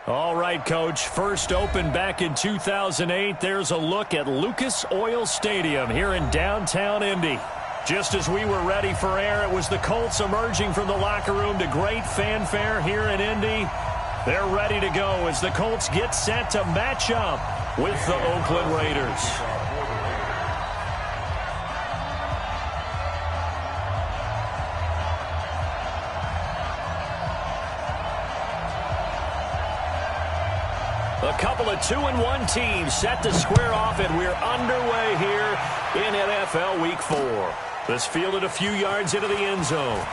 All right, Coach. First opened back in 2008. There's a look at Lucas Oil Stadium here in downtown Indy. Just as we were ready for air, it was the Colts emerging from the locker room to great fanfare here in Indy. They're ready to go as the Colts get set to match up with the Oakland Raiders. A couple of 2-1 teams set to square off, and we're underway here in NFL Week 4. This fielded a few yards into the end zone.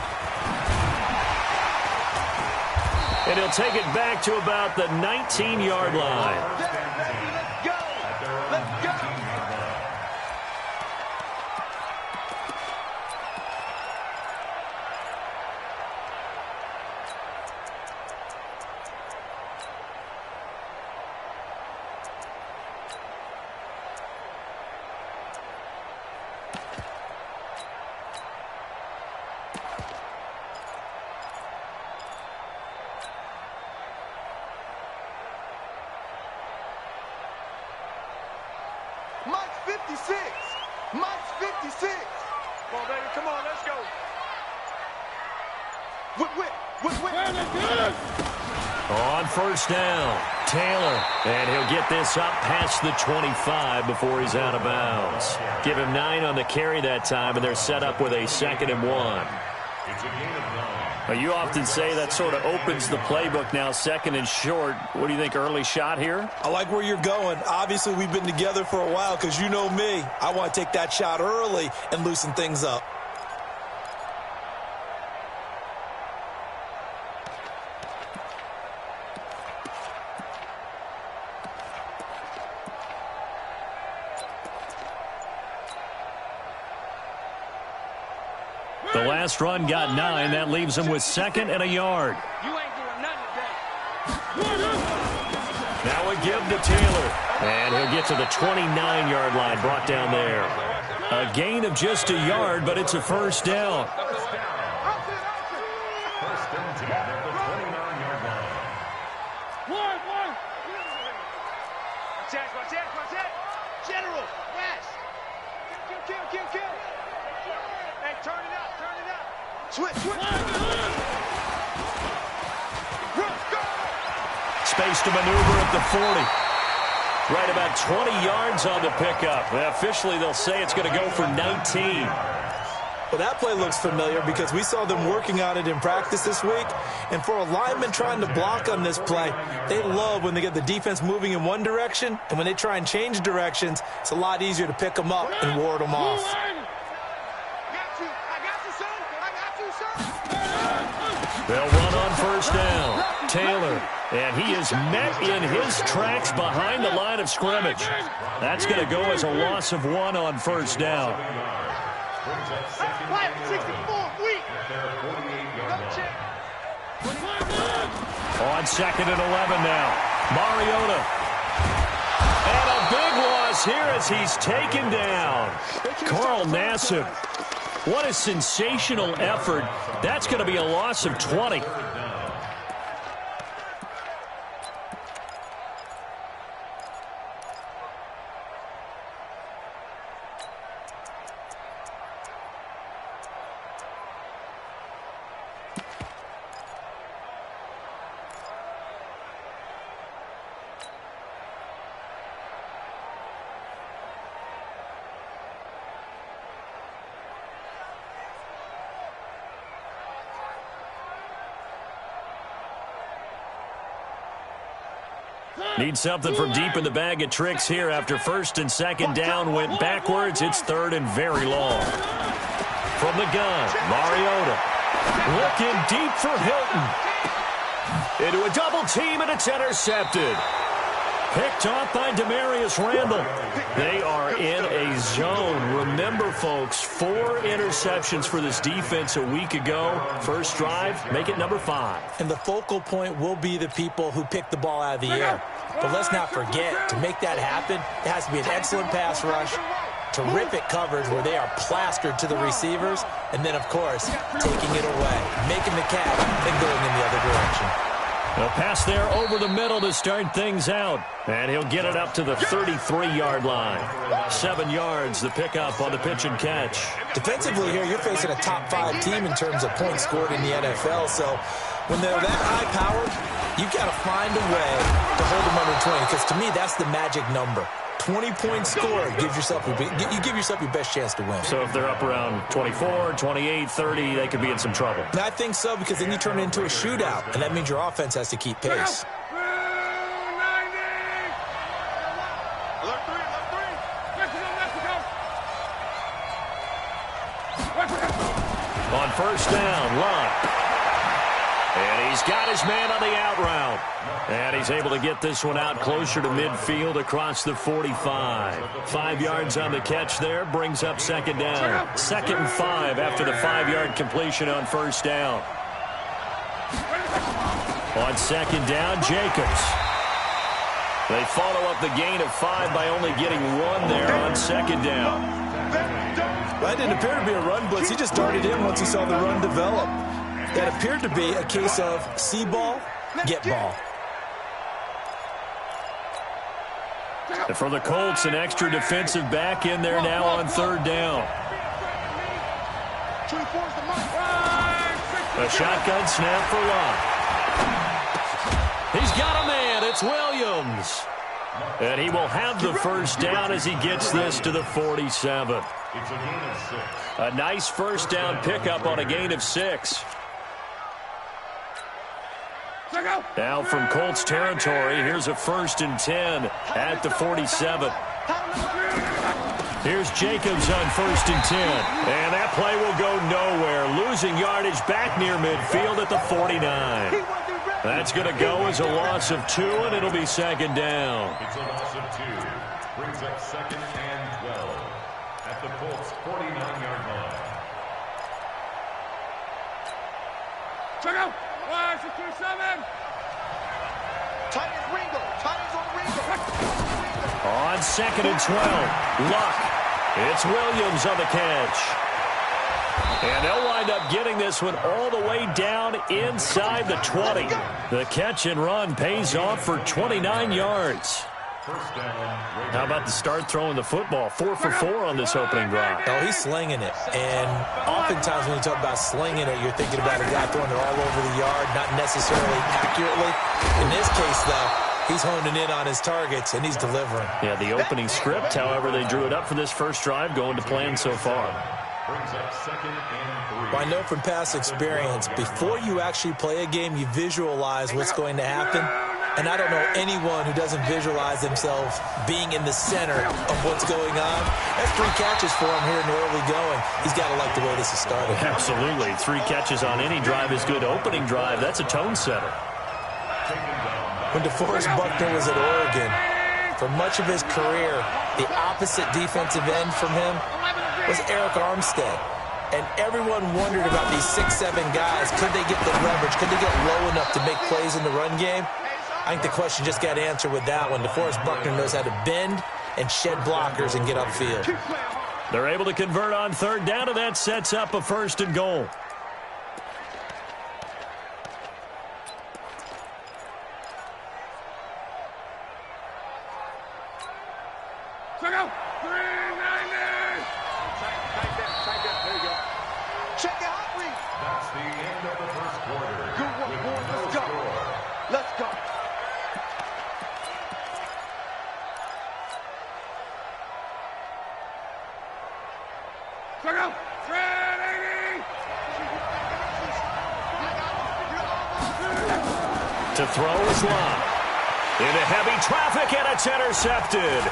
And he'll take it back to about the 19-yard line. Let's go! Let's go! Mike's 56. Mike's 56. Come on, baby. Come on. Let's go. Whip. On first down, Taylor. And he'll get this up past the 25 before he's out of bounds. Give him 9 on the carry that time, and they're set up with a 2nd and 1. It's a gain of 9. You often say that sort of opens the playbook now, 2nd and short. What do you think, early shot here? I like where you're going. Obviously, we've been together for a while because you know me. I want to take that shot early and loosen things up. The last run got 9. That leaves him with 2nd and a yard. You ain't doing nothing today. Now a give to Taylor. And he'll get to the 29-yard line, brought down there. A gain of just a yard, but it's a first down. First down team at the 29-yard line. Watch it. General, West. Kill. Hey, turn it up. Switch. Space to maneuver at the 40. Right about 20 yards on the pickup. Officially, they'll say it's going to go for 19. Well, that play looks familiar because we saw them working on it in practice this week. And for a lineman trying to block on this play, they love when they get the defense moving in one direction. And when they try and change directions, it's a lot easier to pick them up and ward them off. They'll run on first down. Taylor, and he is met in his tracks behind the line of scrimmage. That's going to go as a loss of 1 on first down. On 2nd and 11 now. Mariota. And a big loss here as he's taken down. Carl Nassib. What a sensational effort. That's going to be a loss of 20. Need something from deep in the bag of tricks here after 1st and 2nd down. Went backwards. It's 3rd and very long. From the gun, Mariota. Looking deep for Hilton. Into a double team, and it's intercepted. Picked off by Demarius Randall. They are in a zone. Remember, folks, 4 interceptions for this defense a week ago. First drive, make it number 5. And the focal point will be the people who pick the ball out of the air. But let's not forget, to make that happen, it has to be an excellent pass rush, terrific coverage where they are plastered to the receivers, and then, of course, taking it away, making the catch, and going in the other direction. A pass there over the middle to start things out. And he'll get it up to the 33-yard line. 7 yards, the pickup on the pitch and catch. Defensively here, you're facing a top-5 team in terms of points scored in the NFL. So when they're that high-powered, you've got to find a way to hold them under 20. Because to me, that's the magic number. 20-point score gives yourself you give yourself your best chance to win. So if they're up around 24, 28, 30, they could be in some trouble. And I think so, because then you turn it into a shootout, and that means your offense has to keep pace. On first down, Luck. And he's got his man on the out route. And he's able to get this one out closer to midfield across the 45. 5 yards on the catch there, brings up second down. 2nd and 5 after the 5-yard completion on first down. On second down, Jacobs. They follow up the gain of 5 by only getting 1 there on second down. That didn't appear to be a run blitz. He just darted in once he saw the run develop. That appeared to be a case of see ball, get ball. And for the Colts, an extra defensive back in there now on third down. A shotgun snap for Luck. He's got a man. It's Williams. And he will have the first down as he gets this to the 47. It's a gain of 6. A nice first down pickup on a gain of 6. Now from Colts territory, here's a 1st and 10 at the 47. Here's Jacobs on 1st and 10. And that play will go nowhere. Losing yardage back near midfield at the 49. That's going to go as a loss of 2, and it'll be second down. It's a loss of 2. Brings up 2nd and 12 at the Colts' 49-yard line. Check out. 1-2-7. Titans Ringo. Titans on Ringo. On 2nd and 12, Luck. It's Williams on the catch. And they'll wind up getting this one all the way down inside the 20. The catch and run pays off for 29 yards. How about the start throwing the football? 4 for 4 on this opening drive. Oh, he's slinging it. And oftentimes when you talk about slinging it, you're thinking about a guy throwing it all over the yard, not necessarily accurately. In this case, though, he's honing in on his targets, and he's delivering. Yeah, the opening script, however, they drew it up for this first drive, going to plan so far. Brings up 2nd and 3. Well, I know from past experience, before you actually play a game, you visualize what's going to happen. And I don't know anyone who doesn't visualize themselves being in the center of what's going on. That's 3 catches for him here in the early going. He's got to like the way this is started. Absolutely. 3 catches on any drive is good. Opening drive, that's a tone setter. When DeForest Buckner was at Oregon, for much of his career, the opposite defensive end from him was Eric Armstead. And everyone wondered about these 6'7" guys. Could they get the leverage? Could they get low enough to make plays in the run game? I think the question just got answered with that one. DeForest Buckner knows how to bend and shed blockers and get upfield. They're able to convert on third down, and that sets up a 1st and goal. Check out. 390. Tight that. There you go. Check out. That's the end of the first quarter. Good one, boys. Let's go. Let's go. Check out. 380. To throw is Lott. Into heavy traffic, and it's intercepted.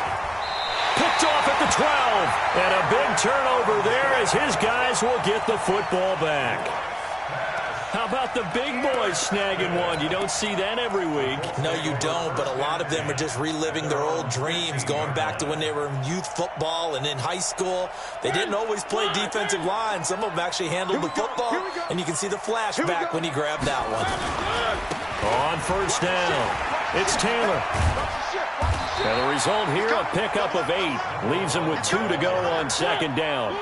Picked off at the 12. And a big turnover there as his guys will get the football back. How about the big boys snagging one? You don't see that every week. No, you don't, but a lot of them are just reliving their old dreams, going back to when they were in youth football and in high school. They didn't always play defensive line. Some of them actually handled the football, and you can see the flashback when he grabbed that one. On first down, it's Taylor. And the result here, a pickup of 8. Leaves him with 2 to go on second down.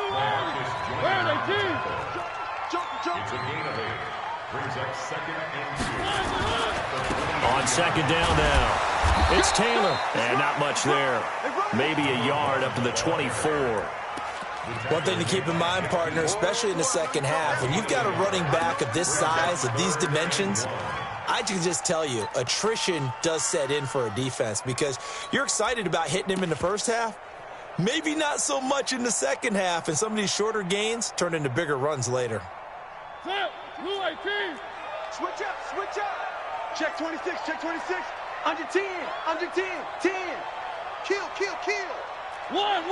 It's a gain of 8. Brings up 2nd and 2. on second down now. It's Taylor. And not much there. Maybe a yard up to the 24. One thing to keep in mind, partner, especially in the second half, when you've got a running back of this size, of these dimensions, I can just tell you, attrition does set in for a defense because you're excited about hitting him in the first half. Maybe not so much in the second half, and some of these shorter gains turn into bigger runs later. Switch up, switch up. Check 26, check 26. Under 10, under 10, 10. Kill, kill, kill. One.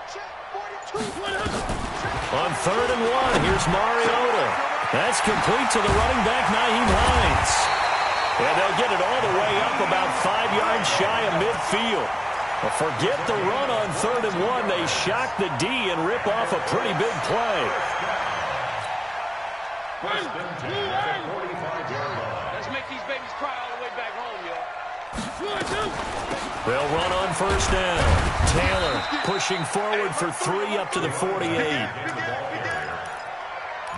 Check 42. On 3rd and 1, here's Mariota. That's complete to the running back, Nyheim Hines. And they'll get it all the way up about 5 yards shy of midfield. Well, forget the run on 3rd and 1. They shock the D and rip off a pretty big play. First and 10 at the 45-yard line. Let's make these babies cry all the way back home, y'all. They'll run on 1st down. Taylor pushing forward for 3 up to the 48.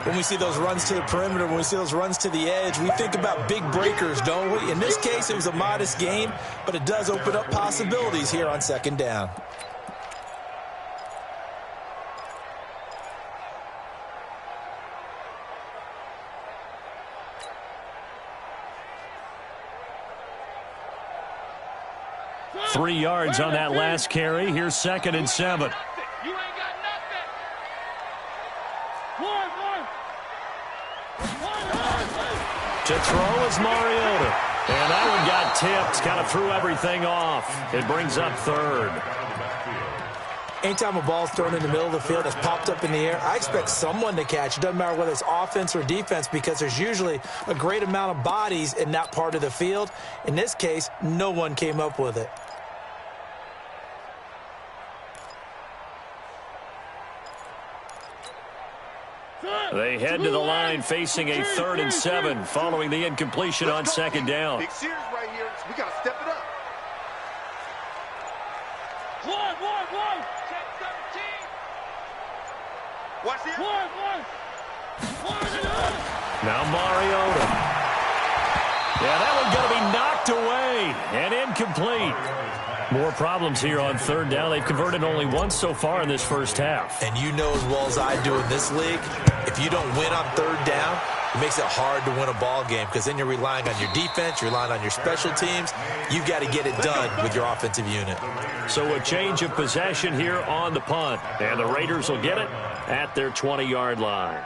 When we see those runs to the perimeter, when we see those runs to the edge, we think about big breakers, don't we? In this case, it was a modest gain, but it does open up possibilities here on 2nd down. Three yards on that last carry. Here's 2nd and 7. You ain't got nothing. To throw is Mariota. And that one got tipped. Kind of threw everything off. It brings up 3rd. Anytime a ball's thrown in the middle of the field that's popped up in the air, I expect someone to catch. It doesn't matter whether it's offense or defense because there's usually a great amount of bodies in that part of the field. In this case, no one came up with it. They head to the line facing a 3rd and 7 following the incompletion on 2nd down. Big series right here. We got to step it up. One. Check 13. Watch this. One. Now Mariota. Yeah, that one going to be knocked away and incomplete. More problems here on 3rd down. They've converted only once so far in this first half. And you know as well as I do in this league, if you don't win on 3rd down, it makes it hard to win a ball game because then you're relying on your defense, you're relying on your special teams. You've got to get it done with your offensive unit. So a change of possession here on the punt. And the Raiders will get it at their 20-yard line.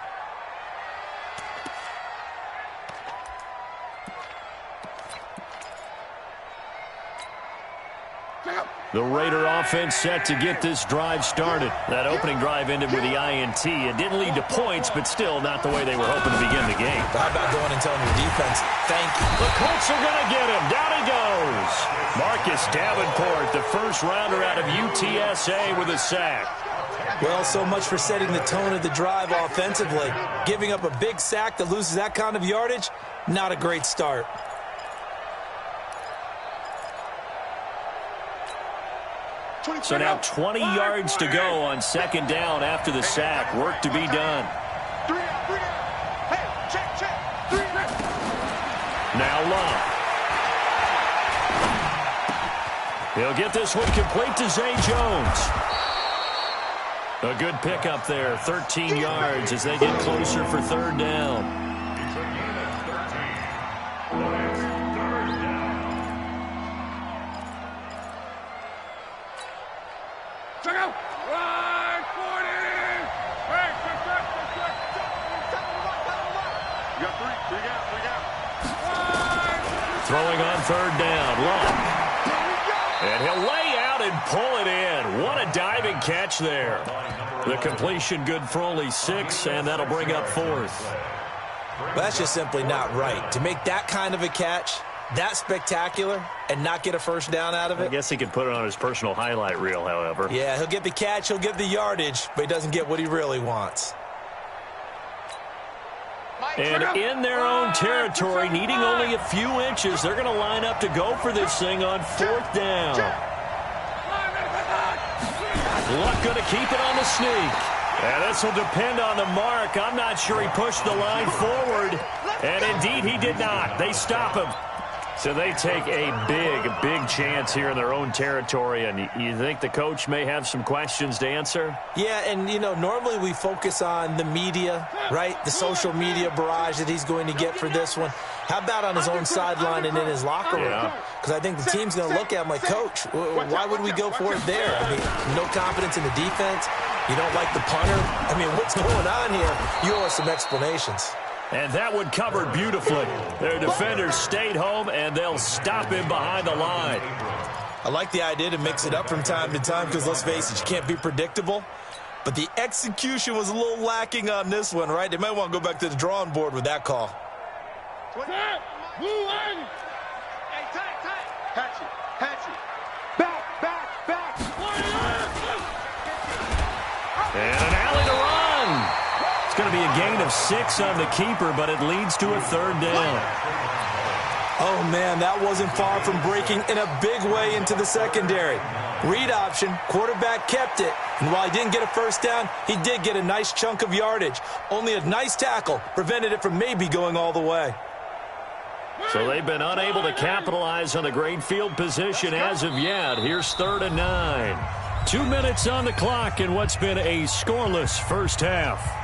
The Raider offense set to get this drive started. That opening drive ended with the INT. It didn't lead to points, but still not the way they were hoping to begin the game. How about going and telling your defense, thank you? The Colts are going to get him. Down he goes. Marcus Davenport, the first rounder out of UTSA with a sack. Well, so much for setting the tone of the drive offensively. Giving up a big sack that loses that kind of yardage, not a great start. So now 20 yards to go on 2nd down after the sack. Work to be done. 3 out. Hey, check. 3 out. Now Love. He'll get this one complete to Zay Jones. A good pickup there, 13 yards as they get closer for 3rd down. It's a gain of 13. It's 3rd down. Check out. Right, 40. Hey, check. You got 3 out. Throwing on 3rd down, Love. And he'll lay out and pull it in. What a diving catch there. The completion good for only 6, and that'll bring up 4th. Well, that's just simply not right. To make that kind of a catch, that spectacular, and not get a first down out of it. I guess he could put it on his personal highlight reel, however. Yeah, he'll get the catch, he'll get the yardage, but he doesn't get what he really wants. And in their own territory, needing only a few inches, they're going to line up to go for this thing on 4th down. Luck going to keep it on the sneak. And this will depend on the mark. I'm not sure he pushed the line forward. And indeed, he did not. They stop him. So they take a big chance here in their own territory. And you think the coach may have some questions to answer? Yeah, and, you know, normally we focus on the media, right? The social media barrage that he's going to get for this one. How about on his own sideline and in his locker room? Because I think the team's going to look at him like, Coach, why would we go for it there? I mean, no confidence in the defense. You don't like the punter. I mean, what's going on here? You owe us some explanations. And that one covered beautifully. Their defenders stayed home, and they'll stop him behind the line. I like the idea to mix it up from time to time because, let's face it, you can't be predictable. But the execution was a little lacking on this one, right? They might want to go back to the drawing board with that call. Hey, Hatchet. Back. And an alley to run. It's going to be a gain of 6 on the keeper, but it leads to a third down. Oh, man, that wasn't far from breaking in a big way into the secondary. Read option, quarterback kept it. And while he didn't get a first down, he did get a nice chunk of yardage. Only a nice tackle prevented it from maybe going all the way. So they've been unable to capitalize on a great field position as of yet. Here's 3rd and 9. 2 minutes on the clock in what's been a scoreless first half.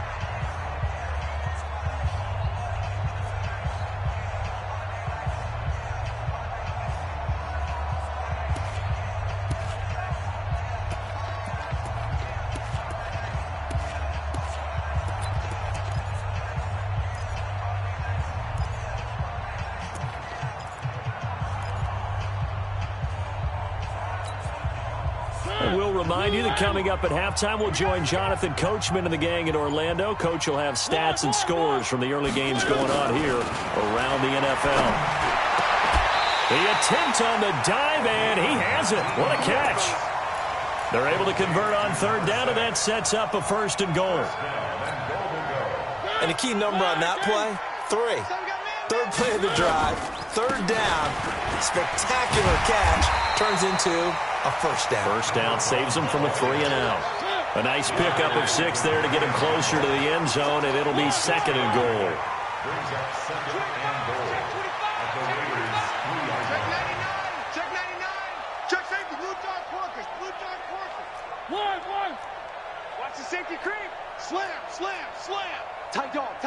We'll remind you that coming up at halftime, we'll join Jonathan Coachman and the gang in Orlando. Coach will have stats and scores from the early games going on here around the NFL. The attempt on the dive, and he has it. What a catch. They're able to convert on 3rd down, and that sets up a 1st and goal. And the key number on that play, 3. 3rd play of the drive, 3rd down, spectacular catch, turns into a 1st down. 1st down saves him from a 3 and out. A nice pickup of 6 there to get him closer to the end zone, and it'll be 2nd and goal. Brings up 2nd and goal. At the Raiders' 3-yard line. Check 99. Check safety. Blue dog Porkers. One. Watch the safety creep. Slam. Tight dog.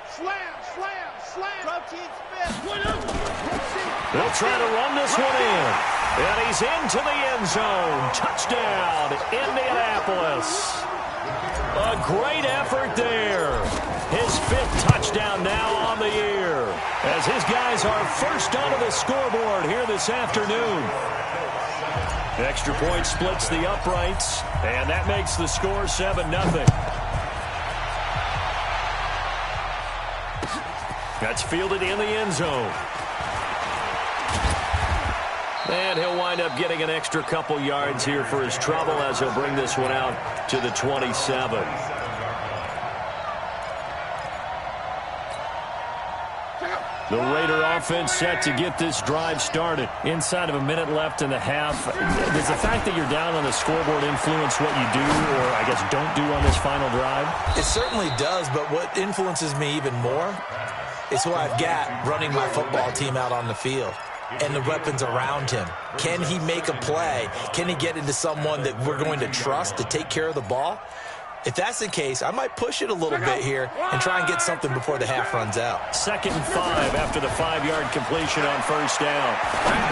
Slam. Protein spin. They'll try to run this one in. And he's into the end zone. Touchdown, Indianapolis. A great effort there. His 5th touchdown now on the year, as his guys are first onto the scoreboard here this afternoon. Extra point splits the uprights, and that makes the score 7-0. That's fielded in the end zone. And he'll wind up getting an extra couple yards here for his trouble as he'll bring this one out to the 27. The Raider offense set to get this drive started. Inside of a minute left in the half. Does the fact that you're down on the scoreboard influence what you do, or I guess don't do on this final drive? It certainly does, but what influences me even more is who I've got running my football team out on the field and the weapons around him. Can he make a play? Can he get into someone that we're going to trust to take care of the ball? If that's the case, I might push it a little bit here and try and get something before the half runs out. 2nd and 5 after the 5-yard completion on 1st down.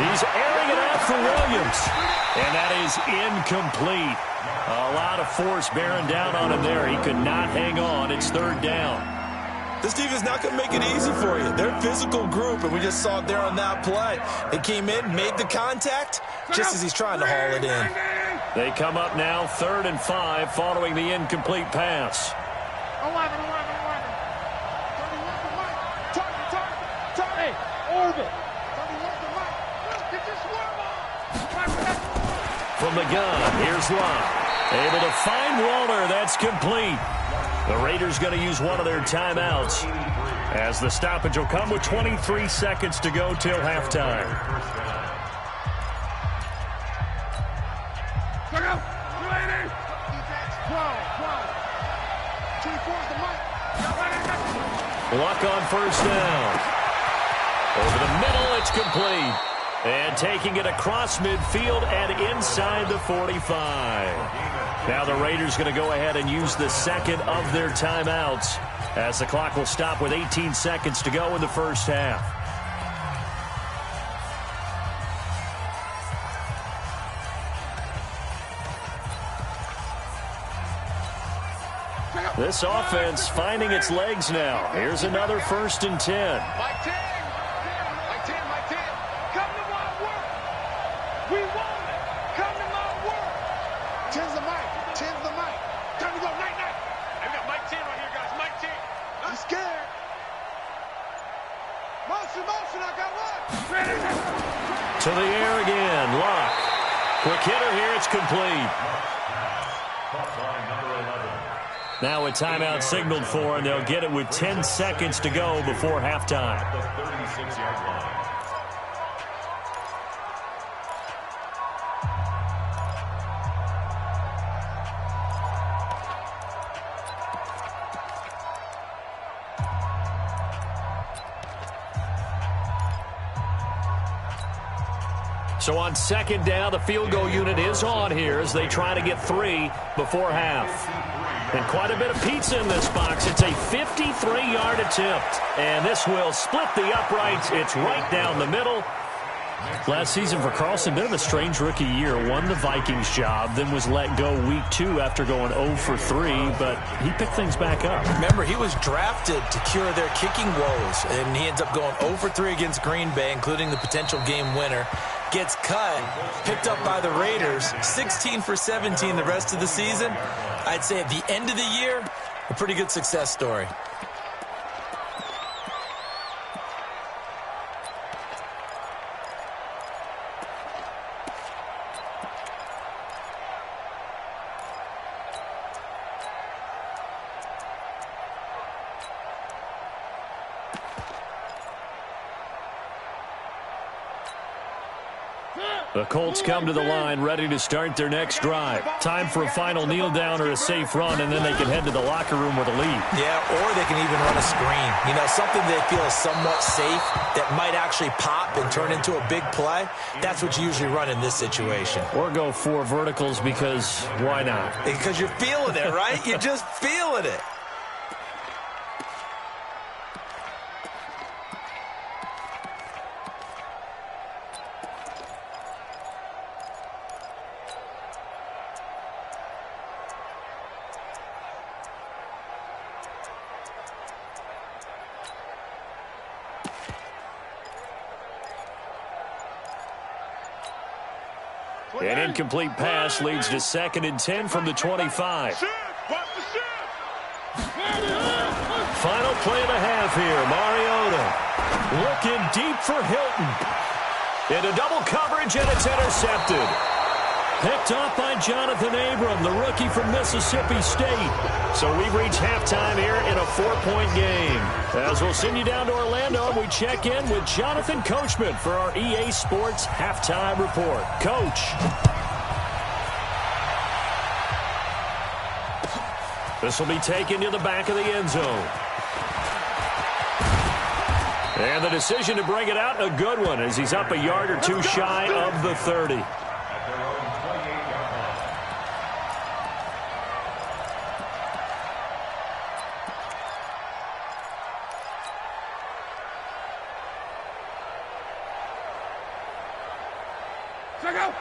He's airing it out for Williams. And that is incomplete. A lot of force bearing down on him there. He could not hang on. It's 3rd down. This team is not going to make it easy for you. They're a physical group, and we just saw it there on that play. They came in, made the contact, just as he's trying to haul it in. They come up now 3rd and 5 following the incomplete pass. 11. Hey, over. From the gun, here's Lott. Able to find Walter. That's complete. The Raiders going to use one of their timeouts, as the stoppage will come with 23 seconds to go till halftime. Luck on first down. Over the middle, it's complete. And taking it across midfield and inside the 45. Now the Raiders going to go ahead and use the second of their timeouts as the clock will stop with 18 seconds to go in the first half. This offense finding its legs now. Here's another 1st and 10. Mike 10. Mike 10, Mike 10. Come to my work. We want it. Come to my work. 10's the mic. 10's the mic. Time to go. Night, night. Hey, we got Mike 10 right here, guys. Mike 10. I'm scared. Motion, motion. I got one. To the air again. Luck. Quick hitter here. It's complete. Now a timeout signaled for, and they'll get it with 10 seconds to go before halftime. The 36-yard line. So on second down, the field goal unit is on here as they try to get 3 before half. And quite a bit of pizza in this box. It's a 53-yard attempt. And this will split the uprights. It's right down the middle. Last season for Carlson, bit of a strange rookie year. Won the Vikings job, then was let go week 2 after going 0 for 3. But he picked things back up. Remember, he was drafted to cure their kicking woes. And he ends up going 0 for 3 against Green Bay, including the potential game winner. Gets cut, picked up by the Raiders, 16 for 17 the rest of the season. I'd say at the end of the year, a pretty good success story. The Colts come to the line ready to start their next drive. Time for a final kneel down or a safe run, and then they can head to the locker room with a lead. Yeah, or they can even run a screen. You know, something they feel is somewhat safe that might actually pop and turn into a big play. That's what you usually run in this situation. Or go 4 verticals because why not? Because you're feeling it, right? You're just feeling it. An incomplete pass leads to 2nd and 10 from the 25. Final play of the half here. Mariota looking deep for Hilton. Into double coverage, and it's intercepted. Picked off by Jonathan Abram, the rookie from Mississippi State. So we've reached halftime here in a 4-point game. As we'll send you down to Orlando, we check in with Jonathan Coachman for our EA Sports Halftime Report. Coach. This will be taken to the back of the end zone. And the decision to bring it out, a good one, as he's up a yard or 2 shy of the 30.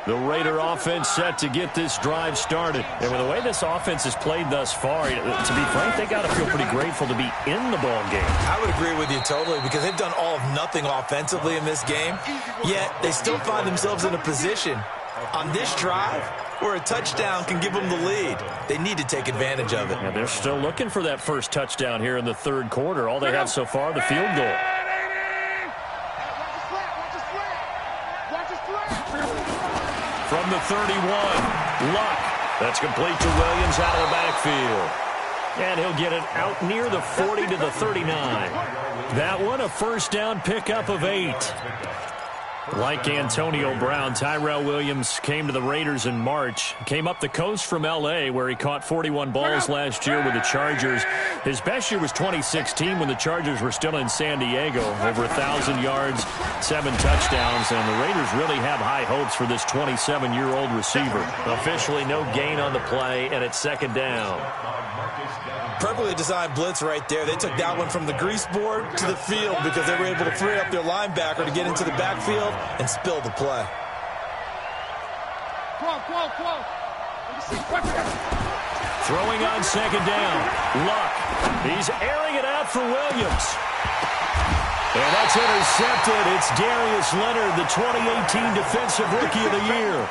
The Raider offense set to get this drive started. And with the way this offense has played thus far, to be frank, they got to feel pretty grateful to be in the ball game. I would agree with you totally, because they've done all of nothing offensively in this game, yet they still find themselves in a position on this drive where a touchdown can give them the lead. They need to take advantage of it. And they're still looking for that first touchdown here in the 3rd quarter. All they have so far, the field goal. From the 31, Luck. That's complete to Williams out of the backfield. And he'll get it out near the 40 to the 39. That one, a first down pickup of 8. Like Antonio Brown, Tyrell Williams came to the Raiders in March. Came up the coast from L.A., where he caught 41 balls last year with the Chargers. His best year was 2016 when the Chargers were still in San Diego. Over 1,000 yards, 7 touchdowns, and the Raiders really have high hopes for this 27-year-old receiver. Officially no gain on the play, and it's second down. Perfectly designed blitz right there. They took that one from the grease board to the field because they were able to free up their linebacker to get into the backfield and spill the play. Throwing on second down. Luck. He's airing it out for Williams. And that's intercepted. It's Darius Leonard, the 2018 Defensive Rookie of the Year.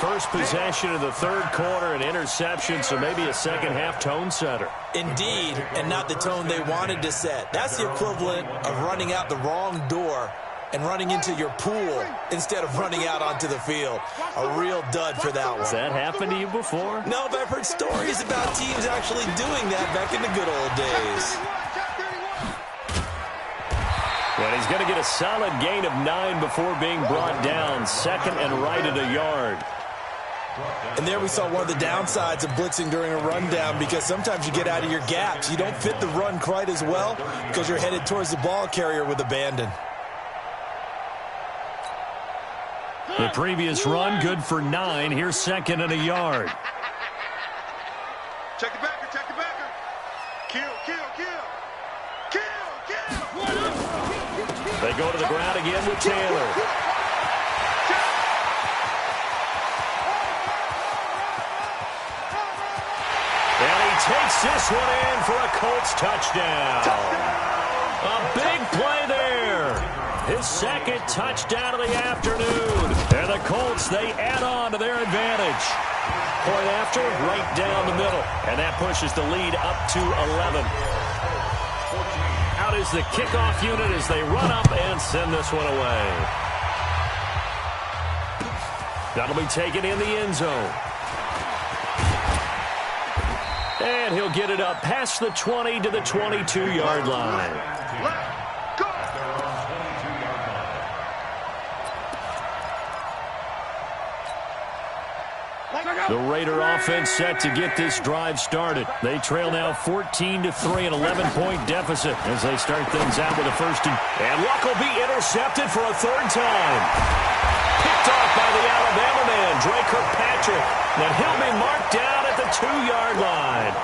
First possession of the third quarter, an interception, so maybe a second-half tone setter. Indeed, and not the tone they wanted to set. That's the equivalent of running out the wrong door and running into your pool instead of running out onto the field. A real dud for that one. Has that happened to you before? No, but I've heard stories about teams actually doing that back in the good old days. And he's going to get a solid gain of 9 before being brought down. Second and right at a yard. And there we saw one of the downsides of blitzing during a rundown, because sometimes you get out of your gaps. You don't fit the run quite as well because you're headed towards the ball carrier with abandon. The previous run good for 9. Here's second and a yard. Check the backer, check the backer. Kill, kill, kill. Kill, kill. They go to the ground again with Taylor. And he takes this one in for a Colts touchdown. A big play there. His second touchdown of the afternoon. And the Colts, they add on to their advantage. Point after, right down the middle. And that pushes the lead up to 11. Out is the kickoff unit as they run up and send this one away. That'll be taken in the end zone. And he'll get it up past the 20 to the 22-yard line. The Raider offense set to get this drive started. They trail now 14-3, an 11-point deficit as they start things out with a first and Luck will be intercepted for a third time. Picked off by the Alabama man, Dre Kirkpatrick. And he'll be marked down at the 2-yard line.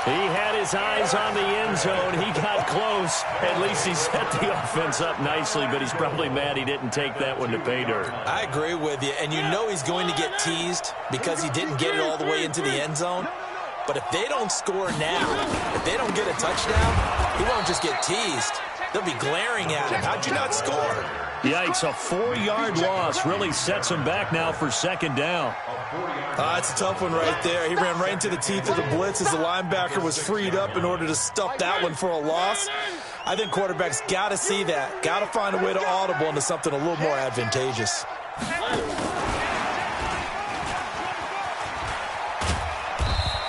He had his eyes on the end zone. He got close. At least he set the offense up nicely, but he's probably mad he didn't take that one to pay dirt. I agree with you, and you know he's going to get teased because he didn't get it all the way into the end zone. But if they don't score now, if they don't get a touchdown, he won't just get teased. They'll be glaring at him. How'd you not score? Yikes, a 4-yard loss really sets him back now for second down. It's a tough one right there. He ran right into the teeth of the blitz as the linebacker was freed up in order to stuff that one for a loss. I think quarterbacks got to see that. Got to find a way to audible into something a little more advantageous.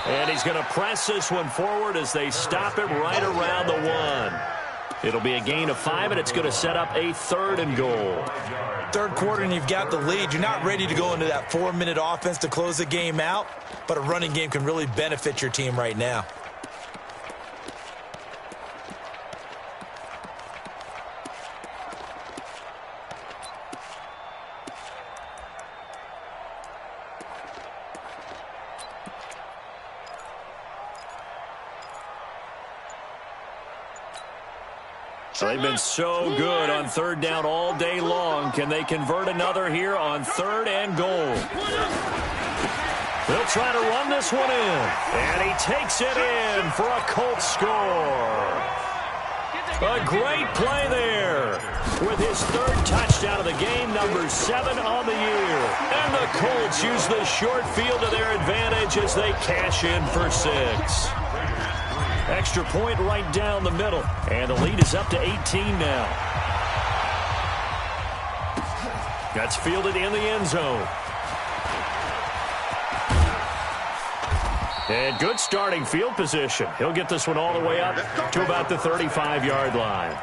And he's going to press this one forward as they stop it right around the 1. It'll be a gain of 5, and it's going to set up a 3rd and goal. Third quarter, and you've got the lead. You're not ready to go into that 4-minute offense to close the game out, but a running game can really benefit your team right now. They've been so good on third down all day long. Can they convert another here on 3rd and goal? They'll try to run this one in. And he takes it in for a Colts score. A great play there with his 3rd touchdown of the game, number 7 on the year. And the Colts use the short field to their advantage as they cash in for 6. Extra point right down the middle. And the lead is up to 18 now. That's fielded in the end zone. And good starting field position. He'll get this one all the way up to about the 35-yard line.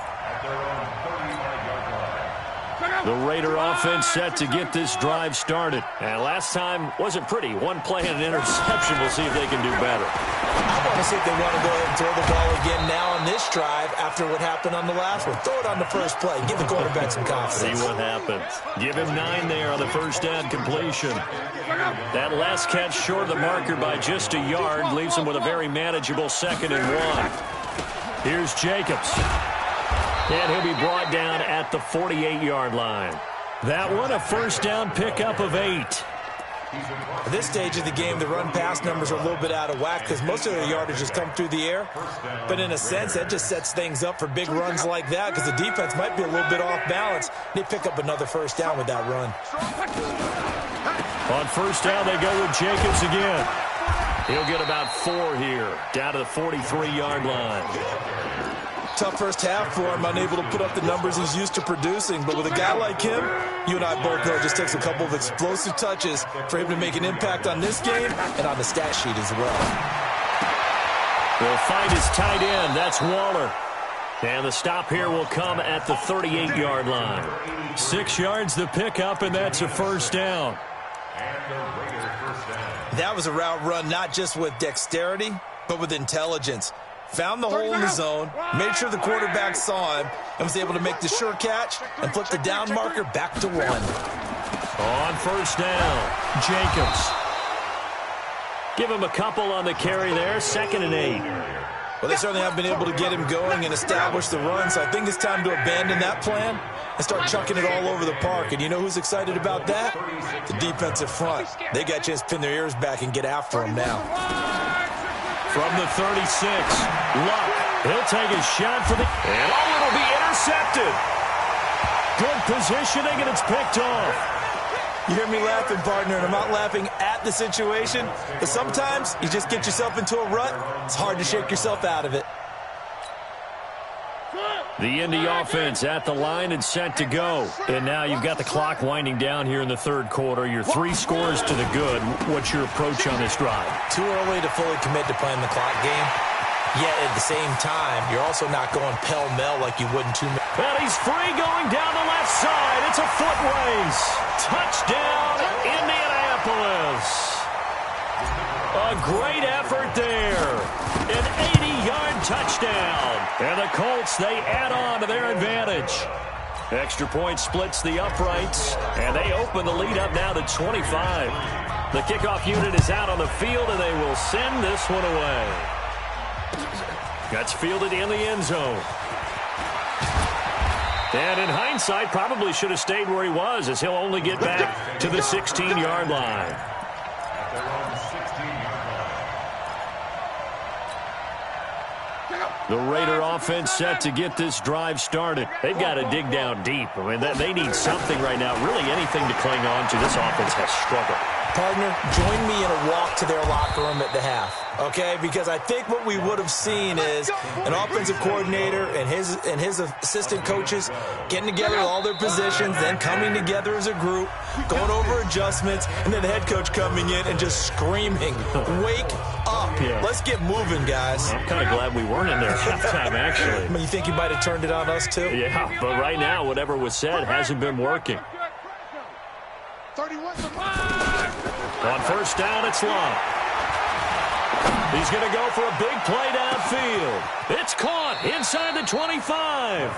The Raider offense set to get this drive started. And last time wasn't pretty. One play and an interception. We'll see if they can do better. I want to see if they want to go ahead and throw the ball again now on this drive after what happened on the last one. Throw it on the first play. Give the quarterback some confidence. See what happens. Give him 9 there on the first down completion. That last catch short of the marker by just a yard leaves him with a very manageable 2nd and 1. Here's Jacobs. And he'll be brought down at the 48-yard line. That one, a first down pickup of 8. At this stage of the game, the run-pass numbers are a little bit out of whack because most of their yardage has come through the air. But in a sense, that just sets things up for big runs like that because the defense might be a little bit off balance. They pick up another first down with that run. On first down, they go with Jacobs again. He'll get about 4 here, down to the 43-yard line. Tough first half for him, unable to put up the numbers he's used to producing. But with a guy like him, you and I both know it just takes a couple of explosive touches for him to make an impact on this game and on the stat sheet as well. They'll find his tight end. That's Waller. And the stop here will come at the 38-yard line. 6 yards the pickup, and that's a first down. That was a route run not just with dexterity, but with intelligence. Found the hole in the zone, made sure the quarterback saw him, and was able to make the sure catch and flip the down marker back to 1. On first down, Jacobs. Give him a couple on the carry there, 2nd and 8. Well, they certainly have been able to get him going and establish the run, so I think it's time to abandon that plan and start chucking it all over the park. And you know who's excited about that? The defensive front. They got a chance to pin their ears back and get after him now. From the 36, Luck. He'll take a shot for the... And it'll be intercepted. Good positioning, and it's picked off. You hear me laughing, partner, and I'm not laughing at the situation, but sometimes you just get yourself into a rut. It's hard to shake yourself out of it. The Indy offense at the line and set to go. And now you've got the clock winding down here in the third quarter. Your 3 scores to the good. What's your approach on this drive? Too early to fully commit to playing the clock game. Yet at the same time, you're also not going pell-mell like you would in 2 minutes. And he's free going down the left side. It's a foot race. Touchdown, Indianapolis. A great effort there. An 80-yard touchdown. And the Colts, they add on to their advantage. Extra point splits the uprights, and they open the lead up now to 25. The kickoff unit is out on the field, and they will send this one away. That's fielded in the end zone. And in hindsight, probably should have stayed where he was, as he'll only get back to the 16-yard line. The Raider offense set to get this drive started. They've got to dig down deep. I mean, they need something right now, really anything to cling on to. This offense has struggled. Partner, join me in a walk to their locker room at the half, okay? Because I think what we would have seen is an offensive coordinator and his assistant coaches getting together all their positions, then coming together as a group, going over adjustments, and then the head coach coming in and just screaming, "Wake up. Yeah. Let's get moving, guys." I'm kind of glad we weren't in there at halftime, actually. I mean, you think he might have turned it on us, too? Yeah, but right now, whatever was said hasn't been working. 31 to 5. On first down, it's Long. He's going to go for a big play downfield. It's caught inside the 25.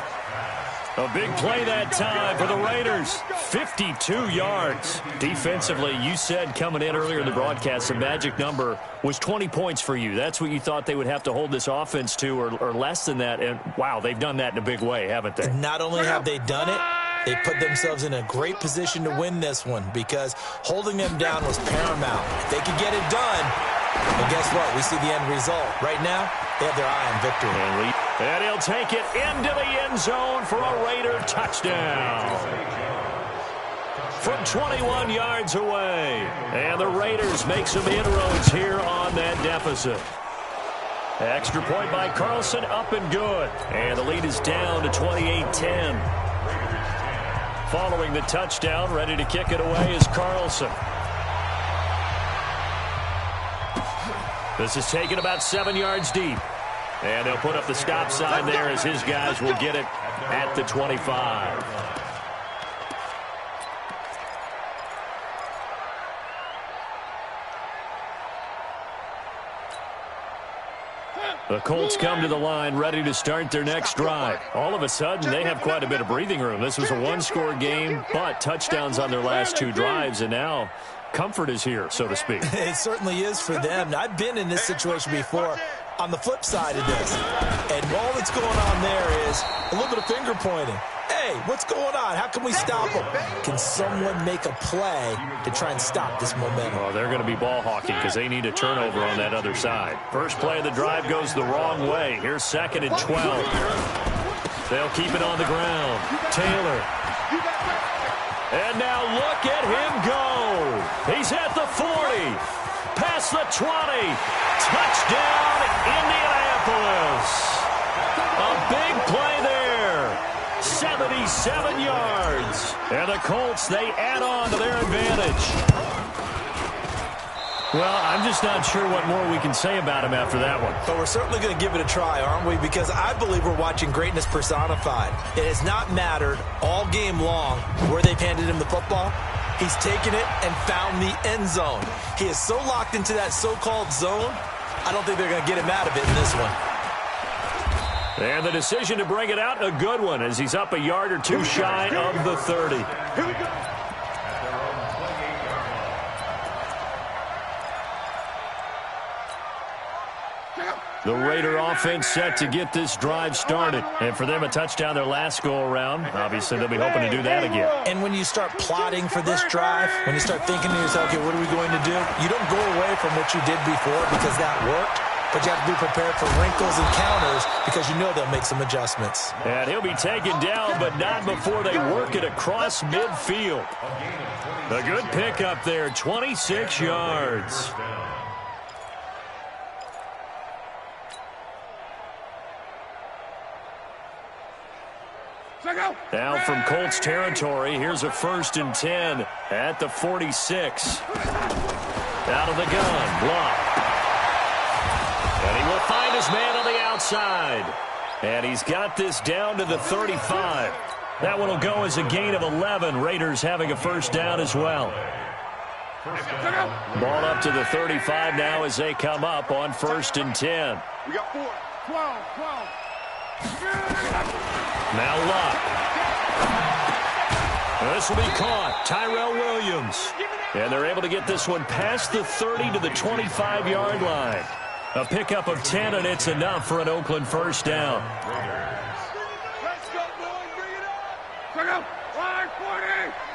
A big play that time for the Raiders. 52 yards. Defensively, you said coming in earlier in the broadcast, the magic number was 20 points for you. That's what you thought they would have to hold this offense to, or less than that. And, wow, they've done that in a big way, haven't they? Not only have they done it, they put themselves in a great position to win this one because holding them down was paramount. If they could get it done, well, guess what? We see the end result. Right now, they have their eye on victory. And he'll take it into the end zone for a Raider touchdown. From 21 yards away. And the Raiders make some inroads here on that deficit. Extra point by Carlson, up and good. And the lead is down to 28-10. Following the touchdown, ready to kick it away is Carlson. This is taken about 7 yards deep. And they'll put up the stop sign there as his guys will get it at the 25. The Colts come to the line ready to start their next drive. All of a sudden, they have quite a bit of breathing room. This was a one-score game, but touchdowns on their last two drives, and now comfort is here, so to speak. It certainly is for them. I've been in this situation before on the flip side of this. And all that's going on there is a little bit of finger pointing. Hey, what's going on? How can we stop them? Can someone make a play to try and stop this momentum? Well, they're going to be ball hawking because they need a turnover on that other side. First play of the drive goes the wrong way. Here's 2nd and 12. They'll keep it on the ground. Taylor. And now look at him go. He's at the 40. Past the 20. Touchdown, Indianapolis. A big play there. 77 yards. And the Colts, they add on to their advantage. Well, I'm just not sure what more we can say about him after that one. But we're certainly going to give it a try, aren't we? Because I believe we're watching greatness personified. It has not mattered all game long where they've handed him the football. He's taken it and found the end zone. He is so locked into that so-called zone, I don't think they're going to get him out of it in this one. And the decision to bring it out, a good one, as he's up a yard or two shy of the 30. Here we go. The Raider offense set to get this drive started. And for them, a touchdown their last go-around. Obviously, they'll be hoping to do that again. And when you start plotting for this drive, when you start thinking to yourself, okay, what are we going to do? You don't go away from what you did before because that worked. But you have to be prepared for wrinkles and counters because you know they'll make some adjustments. And he'll be taken down, but not before they work it across midfield. A good pickup there, 26 yards. Now from Colts territory, here's a 1st and 10 at the 46. Out of the gun, block. And he will find his man on the outside. And he's got this down to the 35. That one will go as a gain of 11. Raiders having a first down as well. Ball up to the 35 now as they come up on 1st and 10. We got 4. 12. Now Luck. This will be caught. Tyrell Williams. And they're able to get this one past the 30 to the 25-yard line. A pickup of 10, and it's enough for an Oakland first down. Let's go, boys. Bring it up. Check out.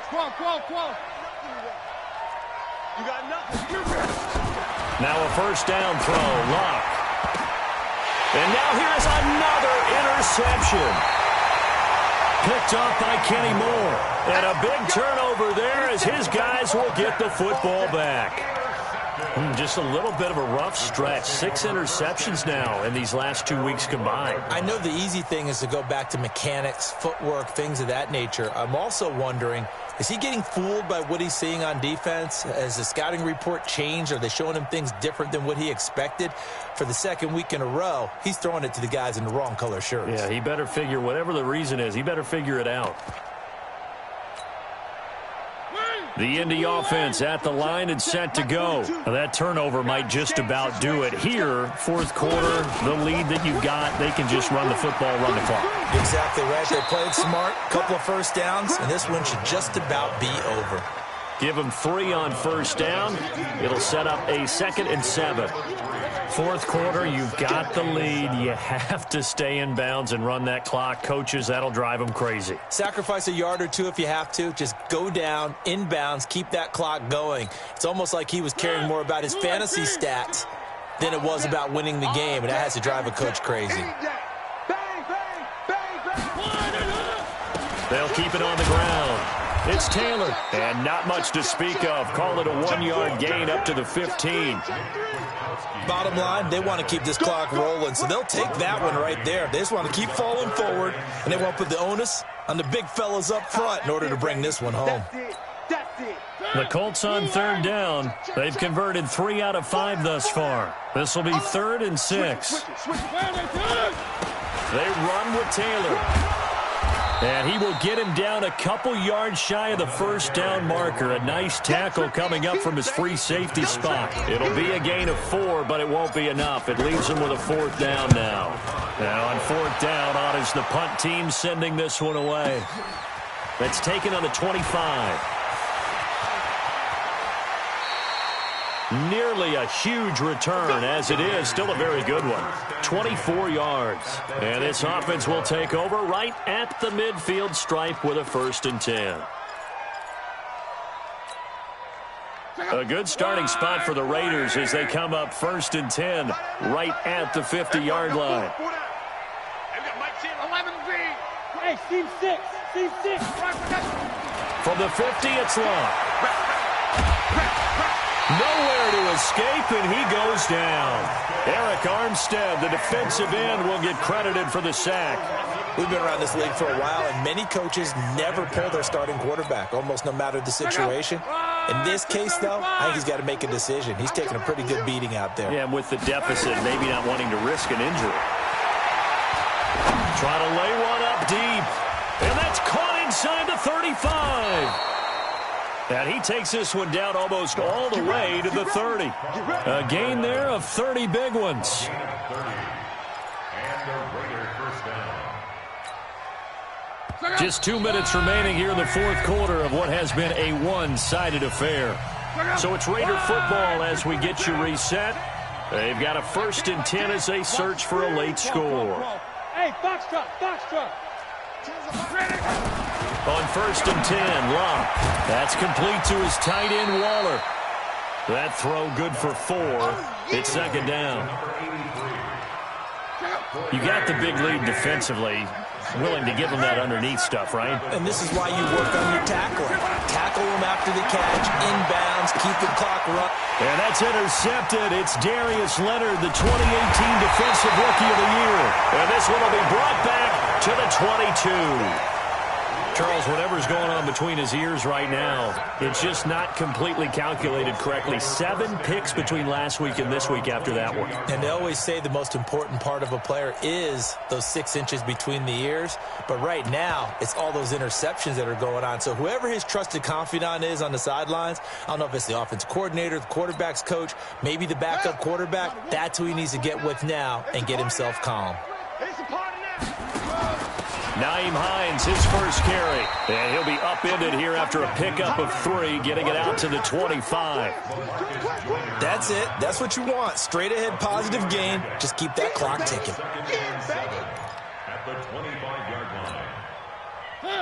12. You got nothing. Now a first down throw. Luck. And now here's another interception. Picked off by Kenny Moore. And a big turnover there as his guys will get the football back. Just a little bit of a rough stretch. 6 interceptions now in these last 2 weeks combined. I know the easy thing is to go back to mechanics, footwork, things of that nature. I'm also wondering, is he getting fooled by what he's seeing on defense? Has the scouting report changed? Are they showing him things different than what he expected? For the second week in a row, he's throwing it to the guys in the wrong color shirts. Yeah, he better figure, whatever the reason is, he better figure it out. The Indy offense at the line and set to go. Now that turnover might just about do it. Here, 4th quarter, the lead that you've got, they can just run the football, run the clock. Exactly right. They played smart, couple of first downs, and this one should just about be over. Give them 3 on first down. It'll set up a 2nd and 7. 4th quarter, you've got the lead. You have to stay in bounds and run that clock. Coaches, that'll drive them crazy. Sacrifice a yard or two if you have to. Just go down, in bounds, keep that clock going. It's almost like he was caring more about his fantasy stats than it was about winning the game, and that has to drive a coach crazy. They'll keep it on the ground. It's Taylor, and not much to speak of. Call it a 1-yard gain up to the 15. Bottom line, they want to keep this clock rolling, so they'll take that one right there. They just want to keep falling forward, and they want to put the onus on the big fellas up front in order to bring this one home. The Colts on 3rd down. They've converted 3 out of 5 thus far. This will be 3rd and 6. They run with Taylor. And he will get him down a couple yards shy of the first down marker. A nice tackle coming up from his free safety spot. It'll be a gain of 4, but it won't be enough. It leaves him with a 4th down now. Now on 4th down, on is the punt team sending this one away. That's taken on the 25. Nearly a huge return, as it is. Still a very good one. 24 yards. And this offense will take over right at the midfield stripe with a 1st and 10. A good starting spot for the Raiders as they come up 1st and 10 right at the 50-yard line. Hey, Steve 6. Steve 6. From the 50, it's long. Nowhere to escape, and he goes down. Eric Armstead, the defensive end, will get credited for the sack. We've been around this league for a while, and many coaches never pull their starting quarterback, almost no matter the situation. In this case, though, I think he's got to make a decision. He's taking a pretty good beating out there. Yeah, and with the deficit, maybe not wanting to risk an injury. Try to lay one up deep, and that's caught inside the 35. And he takes this one down almost all the way to the 30. A gain there of 30 big ones. Just 2 minutes remaining here in the 4th quarter of what has been a one-sided affair. So it's Raider football as we get you reset. They've got a 1st and 10 as they search for a late score. Hey, box truck, box truck. On 1st and 10, Locke. That's complete to his tight end, Waller. That throw good for 4. It's 2nd down. You got the big lead defensively. Willing to give him that underneath stuff, right? And this is why you work on your tackling. Tackle him after the catch, inbounds, keep the clock running. And that's intercepted. It's Darius Leonard, the 2018 Defensive Rookie of the Year. And this one will be brought back to the 22. Charles, whatever's going on between his ears right now, it's just not completely calculated correctly. 7 picks between last week and this week after that one. And they always say the most important part of a player is those 6 inches between the ears. But right now, it's all those interceptions that are going on. So whoever his trusted confidant is on the sidelines, I don't know if it's the offensive coordinator, the quarterback's coach, maybe the backup quarterback, that's who he needs to get with now and get himself calm. Nyheim Hines, his first carry. And he'll be upended here after a pickup of 3, getting it out to the 25. That's it. That's what you want. Straight ahead positive gain. Just keep that clock ticking.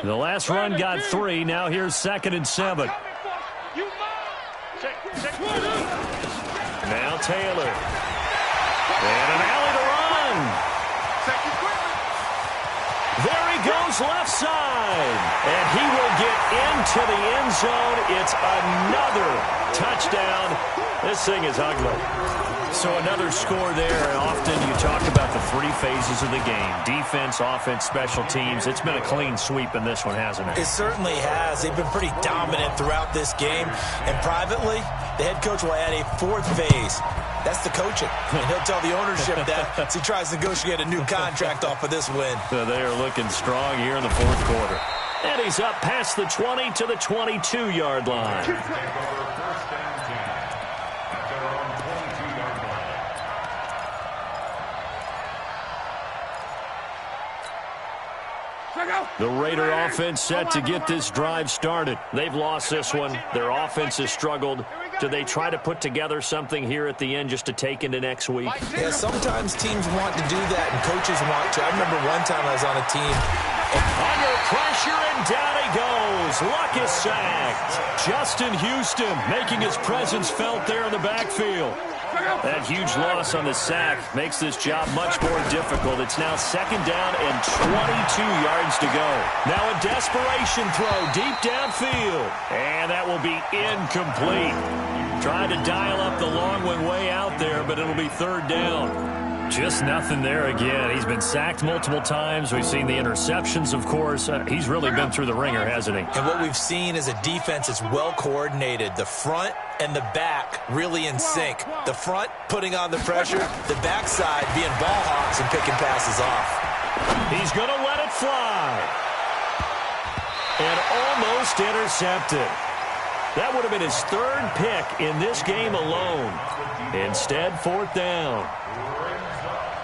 The last run got 3. Now here's 2nd and 7. Now Taylor. And an alley to run. There he goes left side. And he will get into the end zone. It's another touchdown. This thing is ugly. So another score there. Often you talk about the 3 phases of the game. Defense, offense, special teams. It's been a clean sweep in this one, hasn't it? It certainly has. They've been pretty dominant throughout this game. And privately, the head coach will add a 4th phase. That's the coaching. And he'll tell the ownership that as he tries to negotiate a new contract off of this win. So they are looking strong here in the 4th quarter. And he's up past the 20 to the 22-yard line. The Raider offense set to get this drive started. They've lost this one. Their offense has struggled. Do they try to put together something here at the end just to take into next week? Yeah, sometimes teams want to do that and coaches want to. I remember one time I was on a team. Under pressure, and down he goes. Luck is sacked. Justin Houston making his presence felt there in the backfield. That huge loss on the sack makes this job much more difficult. It's now 2nd down and 22 yards to go. Now a desperation throw deep downfield. And that will be incomplete. Trying to dial up the long one way out there, but it'll be 3rd down. Just nothing there again. He's been sacked multiple times. We've seen the interceptions, of course. He's really been through the ringer, hasn't he? And what we've seen is a defense that's well coordinated. The front and the back really in sync. The front putting on the pressure, the backside being ball hawks and picking passes off. He's going to let it fly. And almost intercepted. That would have been his third pick in this game alone. Instead, fourth down.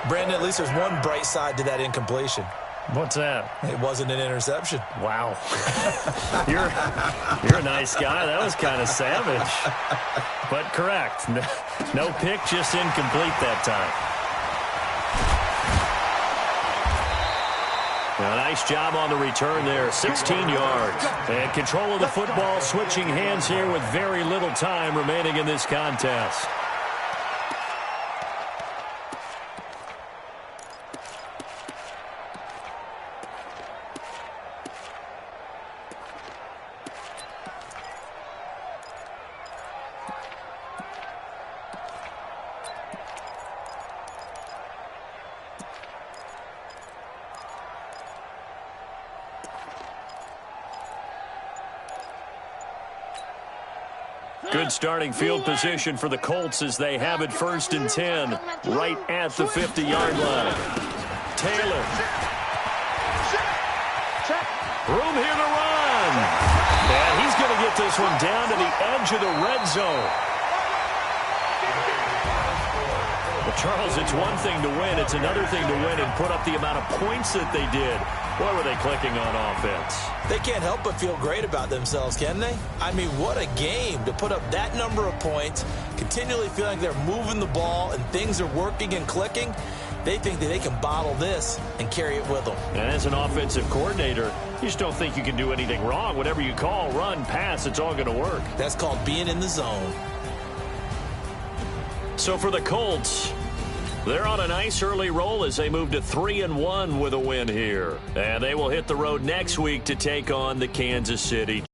Brandon, at least there's one bright side to that incompletion. What's that? It wasn't an interception. Wow. You're a nice guy. That was kind of savage. But correct. No pick, just incomplete that time. A nice job on the return there, 16 yards. And control of the football, switching hands here with very little time remaining in this contest. Good starting field position for the Colts as they have it 1st and 10, right at the 50-yard line. Taylor. Room here to run. And he's going to get this one down to the edge of the red zone. Well, Charles, it's one thing to win. It's another thing to win and put up the amount of points that they did. Boy, were they clicking on offense. They can't help but feel great about themselves, can they? I mean, what a game to put up that number of points, continually feeling like they're moving the ball and things are working and clicking. They think that they can bottle this and carry it with them. And as an offensive coordinator, you just don't think you can do anything wrong. Whatever you call, run, pass, it's all going to work. That's called being in the zone. So for the Colts, they're on a nice early roll as they move to 3-1 with a win here. And they will hit the road next week to take on the Kansas City